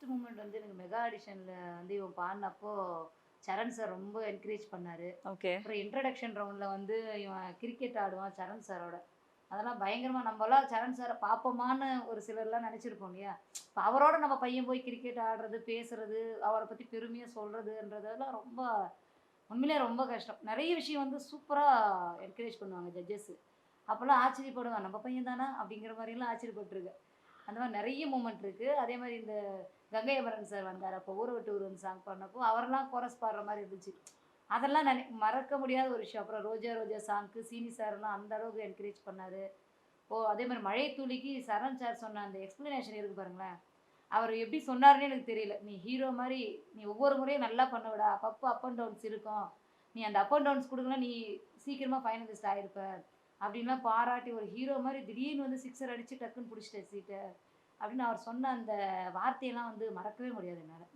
Moment வந்து எனக்கு mega ஆடிஷன்ல வந்து இவன் பாடினப்போ சரண் சார் ரொம்ப என்கரேஜ் பண்ணாரு. ஓகே. அப்புறம் இன்ட்ரடக்ஷன் ரவுண்ட்ல வந்து இவன் கிரிக்கெட் ஆடுவான் சரண் சாரோட. அதெல்லாம் பயங்கரமா நம்மலாம் சரண் சார பார்ப்போமான்னு ஒரு சிலர்லாம் நெனச்சிருப்போம் இல்லையா? இப்ப அவரோட நம்ம பையன் போய் கிரிக்கெட் ஆடுறது, பேசுறது, அவர பத்தி பெருமையா சொல்றதுன்றதெல்லாம் ரொம்ப உண்மையிலேயே ரொம்ப கஷ்டம். நெறைய விஷயம் வந்து சூப்பரா என்கரேஜ் பண்ணுவாங்க ஜட்ஜஸ். அப்போலாம் ஆச்சரியப்படுவேன். நம்ம பையன் தானா? அப்படிங்கிற மாரிலாம் ஆச்சரியப்பட்டுருக்கேன். அந்த மாரி நெறைய மூமெண்ட் இருக்கு. அதே மாரி இந்த கங்கை அமரன் சார் வந்தாரு. அப்போ ஊர விட்டு ஊருன்னு சாங் பாடுனப்போ, அவரெல்லாம் கோரஸ் பாடுற மாரி இருந்துச்சு. அதெல்லாம் மறக்க முடியாத ஒரு விஷயம். அப்புறம் ரோஜா ரோஜா சாங்க்கு சீனி சார்லாம் அந்த அளவுக்கு என்கரேஜ் பண்ணாரு. அதே மாரி மழை துளிக்கு சரண் சார் சொன்ன அந்த எக்ஸ்ப்ளனேஷன் இருக்கு பாருங்களேன். அவரு எப்படி சொன்னாருன்னே எனக்கு தெரியல. "நீ ஹீரோ மாரி நீ ஒவ்வொரு முறையும் நல்லா பண்ணுவடா. அப்பப்போ அப் அண்ட் டவுன்ஸ் இருக்கும். நீ அந்த அப் அண்ட் டவுன்ஸ் குடுக்கலனா நீ சீக்கிரமா ஃபைனலிஸ்ட் ஆயிருப்ப." அப்படின்லாம் பாராட்டி ஒரு ஹீரோ மாரி திடீர்னு வந்து சிக்ஸர் அடிச்சு டக்குன்னு புடிச்சிட்ட சீட்ட. அப்படின்னு அவர் சொன்ன அந்த வார்த்தையெல்லாம் வந்து மறக்கவே முடியாது என்னால.